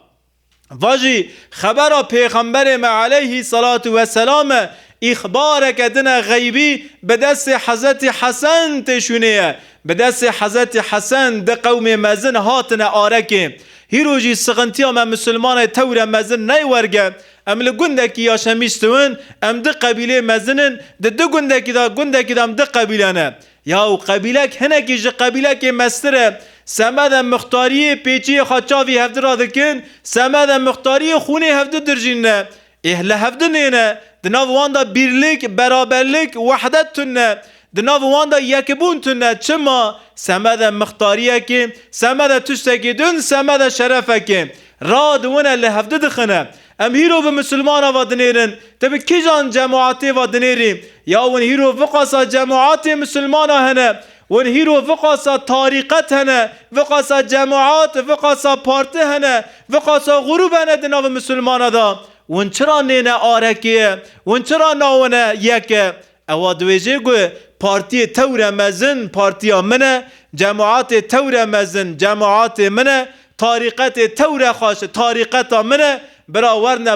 [SPEAKER 1] واجی خبر پیغمبر ما علیه صلاة و سلام اخبار کدن غیبی به دست حضرت حسن تشونه به دست حضرت حسن ده قوم مزن هاتن آرکه هیروجی سغنتی ام مسلمان تور مزن نیورگه ام لگندکی یا شمیشتون ام ده قبیله مزنن ده گندکی دا ام ده قبیله نه یا قبیله هنکی جه قبیله مستره سمد مختاری پیچی خاچاوی هفته را دکن سمد مختاری خونی هفته درجین نه اهل هفته نه دناو واندا بیرلیک برابرلیک وحدت تنه دناو واندا یکبون تنه چما سمد مختاریه که سمد تشتکی دون سمد شرفه که را دونه لهفته دخنه ام هیرو به مسلمان و دنیرن تبه کی جان جماعتی و دنیریم یا ون هیرو فقصا جماعت مسلمان هنه ون هیرو فقصا طریقت هنه فقصا جماعات فقصا پارت هنه فقصا غروب هنه دناو مسلمان دا ون چرا نینه آرکیه ون چرا ناونه یکه او دویجه گوه پارتی تور مزن پارتی منه جماعت تور مزن جماعت منه طریقت تور خاش طریقت منه براورن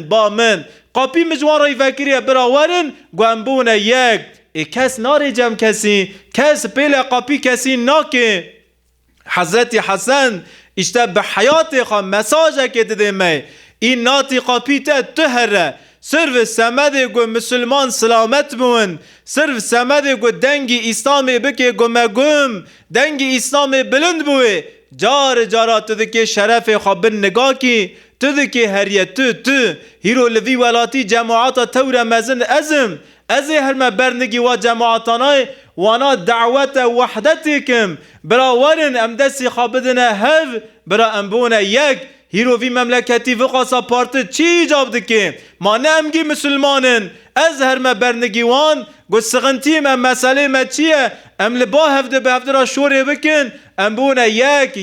[SPEAKER 1] با من قاپی مجوان رای فکریه براورن گوانبونه یک کس ناری جم کس پیل قاپی کسی ناکه حضرت حسن اشته به حیات خواه مساجه که دیده می این ناتی قاپی تهره صرف سمده گو مسلمان سلامت بون صرف سمده گو دنگی اسلامی بکه گو مگم دنگی اسلامی بلند بوه جارا تو دکی شرف خوابن نگاه کی تو دکی هریه تو هیرو لوی ولاتی جماعتا تور مزن از هرم برنگی و جماعتانای وانا دعوت وحدتی کم برا ورن ام دستی خوابدن هف برا امبون یک هیرو وی مملکتی وقاسا پارت چی جاب دکی ما نمگی مسلمانن از هرم برنگی وان گو سغنتی من مسئله ما چیه ام لبا هفته به هفته را شوره بکن ام بونه یک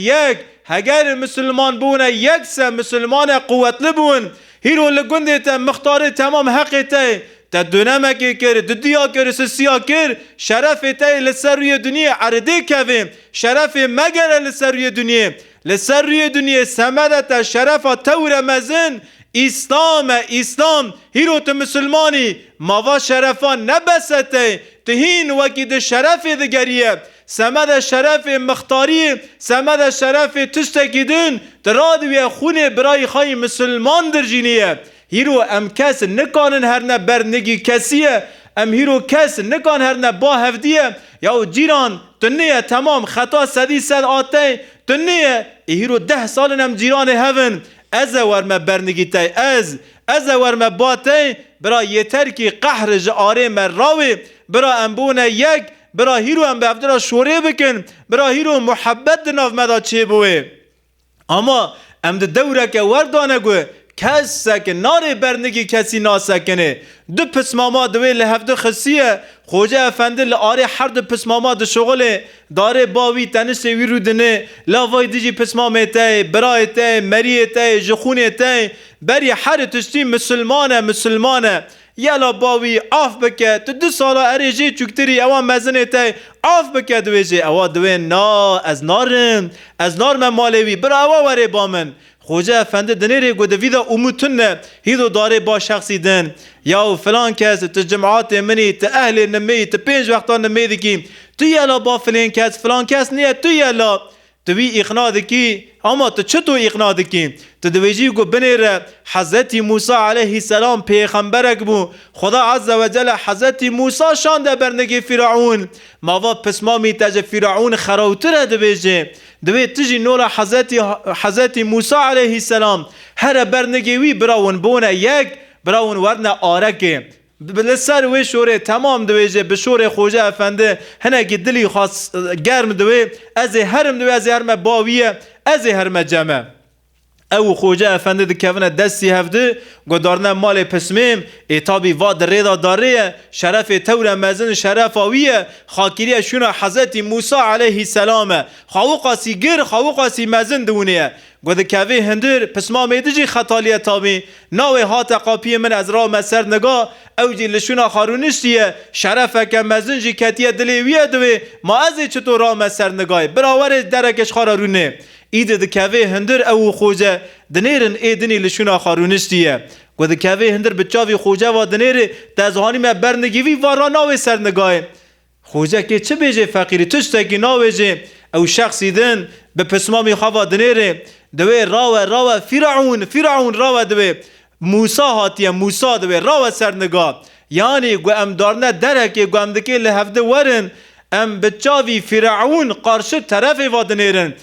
[SPEAKER 1] هگر مسلمان بونه یک سه مسلمان قوت لبون هیرو لگنده تا مختار تمام حقی تا دونمکی کر ددیا کر سسیا کر شرف تا لسر روی دنیا عرده کویم شرف مگر لسر روی دنیا لسر روی دنیا سمدت شرف تور مزن اسلام هیرو تو مسلمانی ماوا شرفان نبسته تهین وکی ده شرف دگریه سمد شرف مختاری سمد شرف تشتکی دون درادوی خون برای خواهی مسلمان در جینیه هیرو ام کس نکانن هر نه برنگی کسیه ام هیرو کس نکان هر نه با هفدیه یا جیران تنیه تمام خطا صد آته تنیه هیرو 10 سال نم جیران هفن از ورم برنگی تای از ورم باتی برا یتر کی قهر جاره مراوی برا امبونه یک برا هیرو ام به افدرا شوره بکن برا هیرو محبت ناف مدا چه بوه اما ام ده دوره که وردانه گوه کس سکن ناره برنگی کسی ناسکنه دو پسماما دوی لحفده خسیه خوجه افنده لآره هر دو پسماما دو شغله داره باوی تنش ویرو دنه لاوای دیجی پسمامه تای برای تای مریه تای جخونه تای بری هر تشتی مسلمانه یلا باوی آف بکه تو 2 سالا اریجی چکتری اوان مزنه تای آف بکه دویجی اوا دوی نا از نارم مالوی برا اوا وره با من خوجه افنده دنیره گوده ویدا اموتنه هیدو داره با شخصی دن یا فلان کس تو جماعات منی تو اهل نمی تو 5 وقتا نمی دکی تو یلا با فلان کس نیه تو یلا تو بی اقناع دکی اما تو چطور اقناع دکی تو دویجی گو بنیره حضرت موسی علیه السلام پیغمبرک بو خدا عز و جل حضرت موسی شانده برنگی فرعون ماوا پسمامی تج فرعون خروتره دویجی دوی تجی نولا حضرت موسی علیه السلام هر برنگی وی براون بونه یک براون ورنه آرکه بلسر وی شوره تمام دویجه به شوره خوجه افنده هنگی دلی خاص گرم دوی از هرم باویه از هرم جمع او خوجه افنده دکونه دستی هفته گدارنه مال پسمیم ایتابی واد ریدا داره شرف تور مزن شرف آویه خاکریه شونه حضرت موسی علیه السلام خواهو قاسی گر خواهو قاسی مزن دونه گوده کوی هندر پسما میدجی خطالیه تابی ناوی هات قاپی من از را مسر نگاه او جی لشونا خارونشتیه شرفه که مزنجی کتیه دلیویه دوی ما ازی چطور را مسر نگاه براور درکش خارونه ایده دکوی هندر او خوجه دنیرن ایدنی لشونا خارونشتیه گوده کوی هندر بچاوی خوجه و دنیر تازهانی ما برنگیوی و را ناوی سر نگاه خوجه که چه بیجه فقیری تشتکی ناوی جه او شخصی دن به پسمامی خواه دنیره دوی راوه فرعون راوه دوی موسی هاتیه موسی دوی راوه سرنگاه یعنی گو ام دارنه درکه گو ام دکه لحفده ورن ام بچاوی فرعون قارش طرف وادنیرن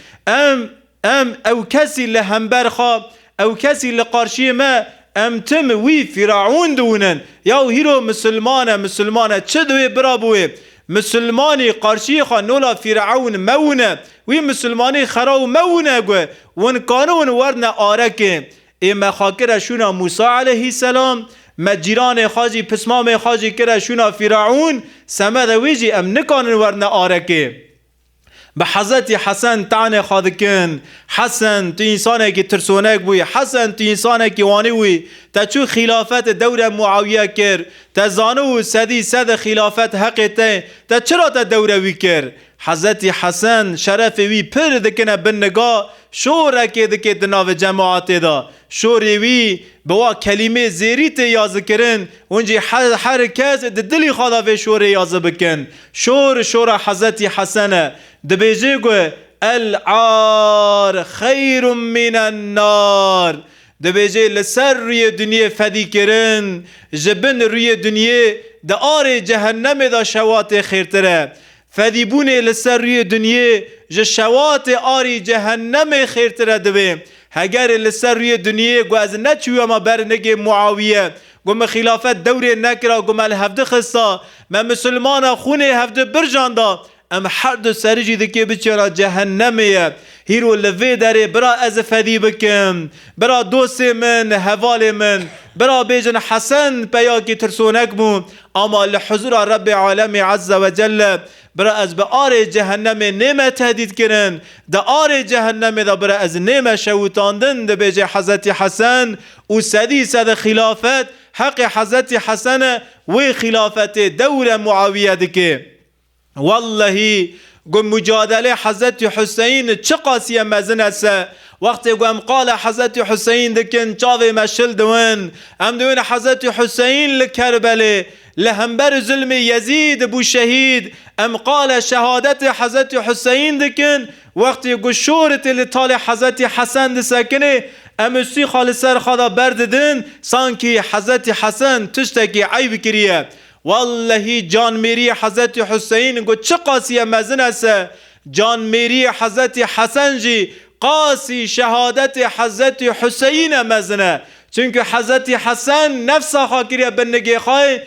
[SPEAKER 1] ام او کسی لحنبر خواه او کسی لقارشی ما ام تم وی فرعون دونن یا هیرو مسلمانه چه دوی برابوه مسلمانی قارشی خواه نولا فرعون مونه وی مسلمانی خراو مونه گوه ون کانون ورن آرکه ای مخاکر شونا موسی علیه السلام مجیران خاجی پسمام خاجی کر شونا فرعون سمد ویجی ام نکانون ورن آرکه به حضرت حسن تعنی خادکن حسن تو انسانه که ترسونک بوی حسن تو انسانه که وانی بوی تا چو خلافت دور معاویه کر تا زانو صد خلافت حقیقه تا چرا تا دوره وی کر حضرت حسن شرف وی پر دکنه بنگاه شورکه دکه دناو جماعت دا شوری وی بوا کلمه زیریت یاز کرن اونجی هر کس دلی خدا و شوری یاز بکن شور حضرت حسن دبیجه گوه العار خیر من النار دبیجه لسر روی دنیا فدی کرن جبن روی دنیا دا آر جهنم دا شوات خیرتره فدیبونه لسر روی دنیا جه شوات آری جهنم خیرتره دوه هگر لسر روی دنیا گو از نچوی اما برنگه معاویه گو ما خلافت دوری نکرا گو ما الهفده خستا ما مسلمان خونه هفده برجاندا ام هر دو سرجی دکی بچرا جهنمیه هیرو لوی داره برا از فدی بکم برا دوست من حوال من برا بیجن حسن پیا کی ترسونک بون اما لحضور رب عالم عز و جل برا از به آر جهنم نیمه تهدید کرن دا آر جهنم دا برا از نیمه شوتاندن دا بیجه حضرت حسن و صد خلافت حق حضرت حسن و خلافت دور معاویه دکه والله گم مجادله حضرت حسین چه قاسیه مزن است وقتی گم قال حضرت حسین دکن چاوه مشل دوین هم دوین حضرت حسین لکربله لهمبر ظلم یزید بو شهید ام قال شهادت حضرت حسین دکن وقتی گو شورت لطال حضرت حسن دسکنه ام اسی خالصر خدا برددن سانکی حضرت حسن تشتکی عیب کریه والله جان میری حضرت حسین گو چه قاسی مزن است جان میری حضرت حسن جی قاسی شهادت حضرت حسین مزنه چونکه حضرت حسن نفس خاکری بنگی خواهی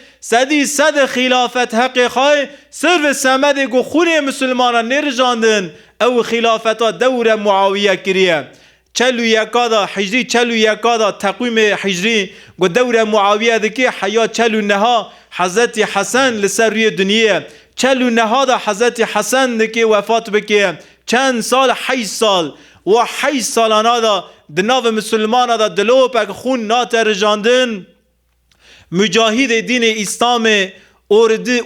[SPEAKER 1] صد خلافت حق خواهی صرف سمد گو خون مسلمان نرجاندن او خلافت دور معاویه کریه 41 هجری 41 تقویم هجری گو دور معاویه دکی حیا 49 حضرت حسن لسر روی دنیا 49 دا حضرت حسن دکی وفات بکی چند سال 8 سال و 8 سالانه دا دناو مسلمان دا دلو پک خون ناتر رجاندن مجاهد دین اسلام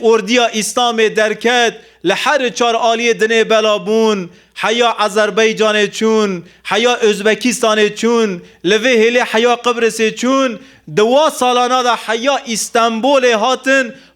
[SPEAKER 1] اردیا اسلام درکت لحر 4 آلی دنه بلابون حیا آذربایجان چون حیا ازبکستان چون لوی هلی حیا قبرس چون 2 سالانه دا حیا استانبول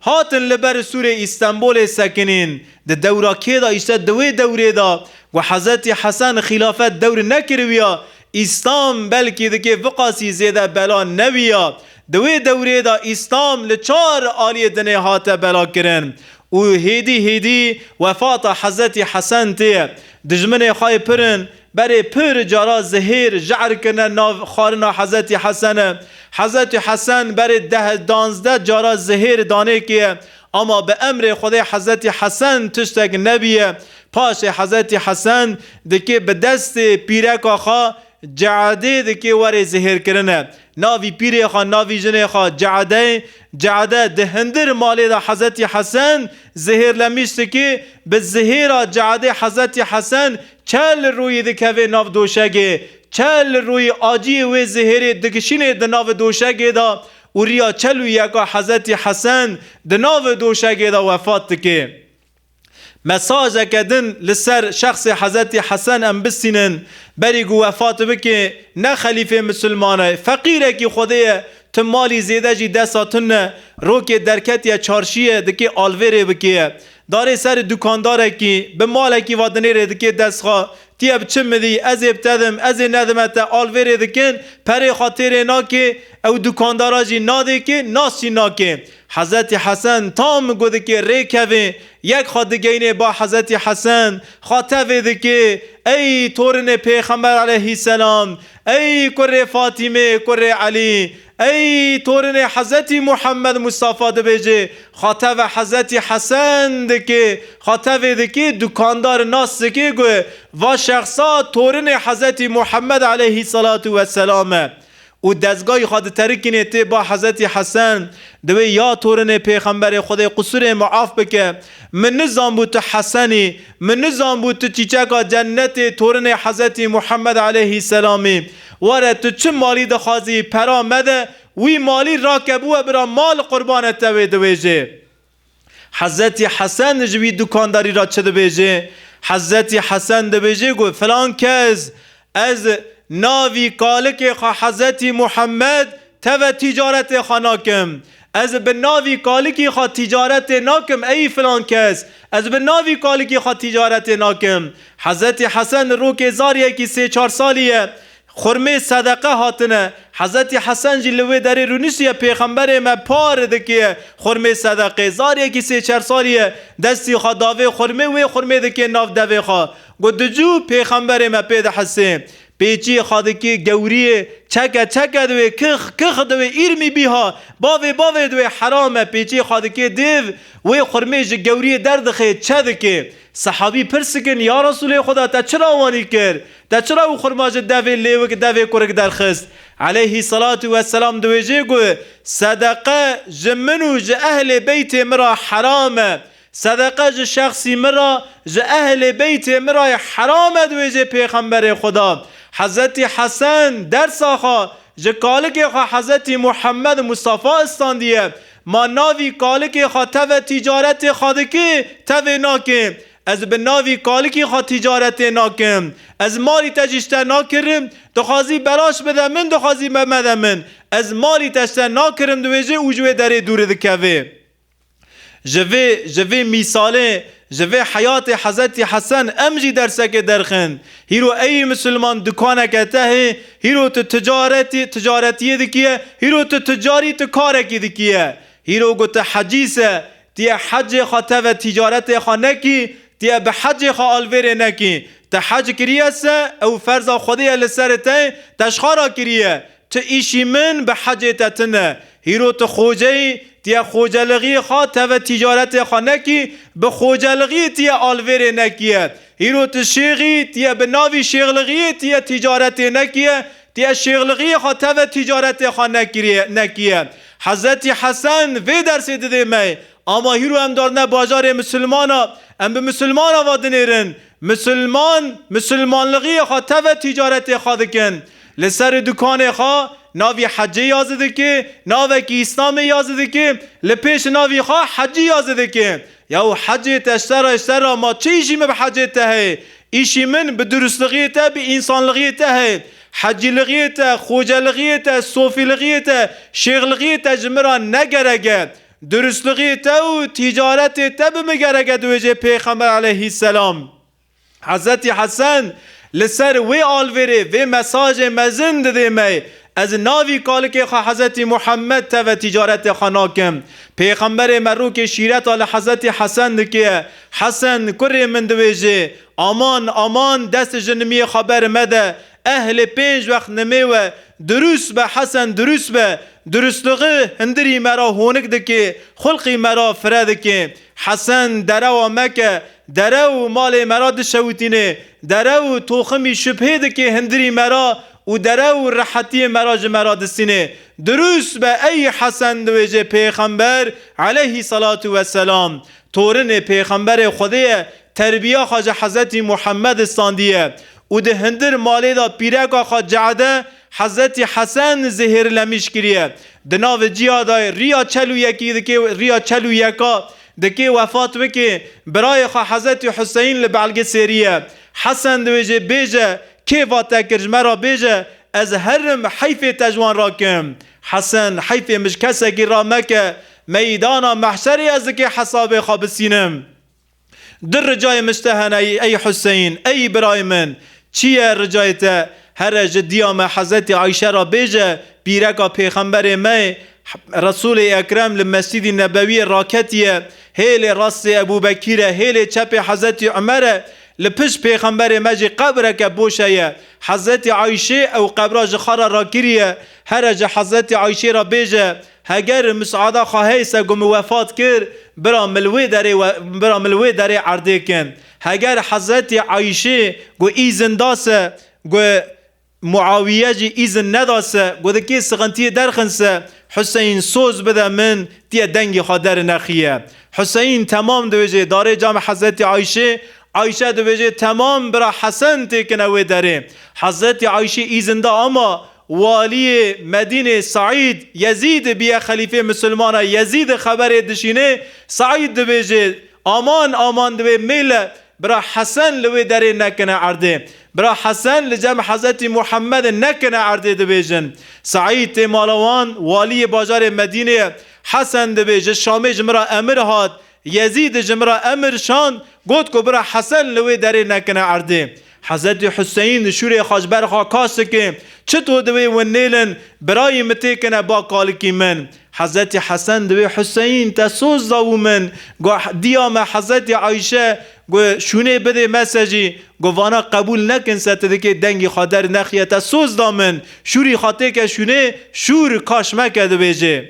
[SPEAKER 1] هاتن لبر سور استانبول سکنین ده دورا که دا ایشتا دوره دا و حضرت حسن خلافت دور نکرویا اسلام بلکه ده که وقاسی زیده بلا نویا دوره دا اسلام ل4 آلی دنه هات بلا کرن و هیدی وفات حضرت حسن تی دجمن خواهی پرن برای پر جارا زهیر جعر کنن ناو خارنا حضرت حسن برای 10-12 جارا زهیر دانه که اما به امر خدا حضرت حسن تشتگ نبیه پاش حضرت حسن دکه به دست پیرک آخا جعده دکی وری زهر کرنه ناوی پیری خواه ناوی جنه خواه جعده دهندر مالی دا حضرت حسن زهر لمیشت که به زهر جعده حضرت حسن چل روی دکوه ناو دوشگه چل روی آجی و زهر دکشینه دا ناو دوشگه دا و ریا چلو یکا حضرت حسن دا ناو دوشگه دا وفات که مساج کدن لسر شخص حضرت حسن ام بسینن بری گو وفات بکه نه خلیفه مسلمانه فقیره که خوده تمالی زیده جی دستاتن رو که درکت یا چارشیه دکه آلوره بکه داره سر دکانداره که به ماله که وادنه ره دکه دست خواه تیه بچم مدی از ابتدم از ندمت آلوره دکن پر خاطر ناکه او دکاندارا جی ناده که ناسی ناکه حضرت حسن تام گوده که ریکوه یک خادگینه با حضرت حسن خاطبه ده که ای تورن پیغمبر علیه السلام ای کره فاطمه کره علی ای تورن حضرت محمد مصطفی ده بجه خاطب حضرت حسن ده که خاطبه ده که دکاندار ناس ده که گوه و شخصا تورن حضرت محمد علیه السلام و دزگاهی خواهد ترکنه تی با حضرت حسن دوی یا تورن پیغمبر خدای قصور معاف بکه من نظام بود تو حسنی من نظام بود تو چیچکا جنت تورن حضرت محمد علیه السلامی وره تو چه مالی دخوازی پرا مده وی مالی راکبوه برا مال قربانت دوی دویجه حضرت حسن جوی دکانداری را چه دویجه حضرت حسن دویجه گو فلان کس از ناوی کالک حضرت محمد تو تجارت خاناکم از به ناوی کالکی خوا تجارت ناکم ای فلان کس از به ناوی کالکی خوا تجارت ناکم حضرت حسن رو که زاریه که 3-4 سالیه خرمه صدقه هاتنه حضرت حسن جلوه در رونیسی پیغمبر ما پار دکیه خرمه صدقه زاریه که 3-4 سالیه دستی خوا داوه خرمه و خرمه دکیه ناف دوه خوا گدجو پیغمبر ما پید حسن پیچی خادکی گوریه چکه دوی کخ دوی ایرمی بیها باوی دوی حرامه پیچی خادکی دیو وی خرمیج گوریه دردخه چه دکه صحابی پرسکن یا رسول خدا تا چرا وانی کرد تا چرا او خرماج دوی لیوه که دوی کرک درخست علیه السلام دوی جه گوه صدقه جمنو جه اهل بیت مرا حرامه صدقه جه شخصی مرا جه اهل بیت مرا حرامه دوی جه پیغمبر خدا حضرت حسن در ساخا جه کالک خواه حضرت محمد مصطفی استاندیه ما ناوی کالک خواه تو تجارت خادکی تو ناکم از به ناوی کالکی خواه تجارت ناکم از مالی تجیشتر ناکرم دخوازی براش بده من دخوازی بمده من از مالی تجیشتر ناکرم دویجه اوجوه داره دوره دکوه جوه میساله جوه حیات حضرت حسن امجی درسک درخن هیرو ای مسلمان دکانه کته هیرو تجارتی دکیه هیرو تجاری کارکی دکیه هیرو گوت حجیسه تیه حج خاطه و تجارت خانکی تیه به حج خالویر نکی تا حج کریه سه او فرضا خودی لسرته تشخارا کریه تا ایشی من به حج تتنه هیرو تو خوجه تیه خوجلغی خاطه و تجارت خانکی به خوجلغی تیه آلویر نکیه هیرو تو شیغی تیه به ناوی شیغلغی تیه تجارت نکیه تیه شیغلغی خاطه و تجارت خانکی نکیه حضرت حسن وی درس دیده می اما هیرو هم دارنه باجار مسلمانا هم به مسلمانا وادنیرن مسلمانلغی خاطه و تجارت خادکن لسر دکان خواه ناوی حجی یازده که ناوی که اسلام یازده که لپیش ناوی خواه حجی یازده که یا حجی اشترا ما چه ایشی من به حجی ته ایشی من به درستلغی ته به انسانلغی ته حجی لغی ته خوجلغی ته صوفی لغی ته شیغلغی ته جمران نگرگه درستلغی ته و تجارت ته بمگرگه دوجه پیغمبر علیه السلام حضرت حسن لسر وی آلوره وی مساج مزن دده می از ناوی کالک خواه حضرت محمد تا و تجارت خاناکم پیغمبر مرو که شیرت آل حضرت حسن دکه حسن کره من دویجه امان دست جنمی خبر مده اهل 5 وقت نمیوه درست به حسن درست به درستلغه هندری مرا هونک دکه خلقی مرا فرد که حسن دره و مکه دره و مال مرا دشوتینه دره و توخمی شبهه دکه هندری مرا و دره و راحتی مراج مرادسینه دروس به ای حسن دویجه پیغمبر علیه صلاة و سلام تورن پیغمبر خدای تربیه خواجه حضرت محمد استاندیه و ده هندر مالی دا پیرکا خواه جعده حضرت حسن زهر لمیش کریه ده ناو جیا دای ریا چلو یکی دکه ریا چلو یکا دکه وفات وکه برای خواه حضرت حسین لبعلگ سریه حسن دویجه بیجه که واتا کرج مرا بیجه از هرم حیف تجوان راکم حسن حیف مش کسا کی را مکه میدانا محشری از که حساب خوابسینم در رجای مشتهن ای حسین ای برای من چیه رجایت هر جدیام حضرت عایشه را بیجه بیرکا پیغمبر می رسول اکرم لمسجد نبوی راکتیه هیل راست ابو بکیره هیل چپ حضرت عمره لپش پیغمبر مجی قبره که بوشه حضرت عایشه او قبراج خارا را کریه هر جه حضرت عایشه را بیجه هگر مساعده خواهی سا گم وفات کر برا ملوی داره عرده کن هگر حضرت عایشه گو ایزن داسه گو معاویه جی ایزن نداسه گو دکی سغنتی درخنسه حسین سوز بده من تیه دنگی خادر نخیه حسین تمام دویجه داره جام حضرت عایشه دویجه تمام برا حسن تکنوی داره حضرت عایشه ایزنده اما والی مدینه سعید یزید بیا خلیفه مسلمان یزید خبر دشینه سعید دویجه آمان دوی میل برا حسن لوی داره نکنه عرده برا حسن لجمع حضرت محمد نکنه عرده دویجن سعید تیمالوان والی بازار مدینه حسن دویجه شامه جمرا امر هاد یزید جمرا امر شان گوت کو برا حسن لوی داره نکنه عرده حضرت حسین شوری خاجبر خاکاست که چطور دوی و نیلن برای متکنه با کالکی من حضرت حسن دوی حسین تسوز داو من گو دیام حضرت عایشه گو شونه بده مسجی گو وانا قبول نکن سته که دنگی خادر نخیه تسوز دا من شوری خاطه که شونه شور کاشمکه دویجه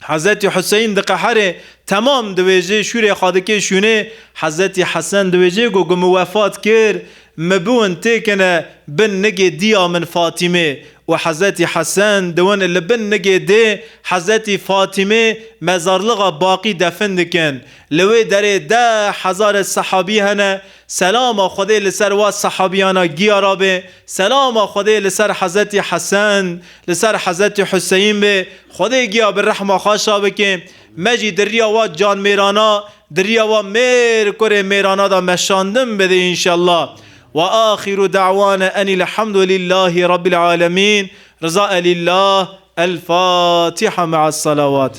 [SPEAKER 1] حضرت حسین ده قهر تمام دویجه شوری خاطه که شونه حضرت حسن دویجه گو وفات کر مبون تکنه بن نگه دیا من فاطمه و حضرت حسن دوان اللي بن نگه ده حضرت فاطمه مزارلغا باقی دفن دکن لوی داره 10,000 صحابی هنه سلام خدا لسر و صحابیانا گیارا به سلام خدا لسر حضرت حسن لسر حضرت حسین به خدا گیا بالرحمه خواشا بکن مجی دریا و جان میرانا دریا و میر کره میرانا دا مشاندم بده انشالله وآخر دعوانا أن الحمد لله رب العالمين رضاء لله الفاتحة مع الصلوات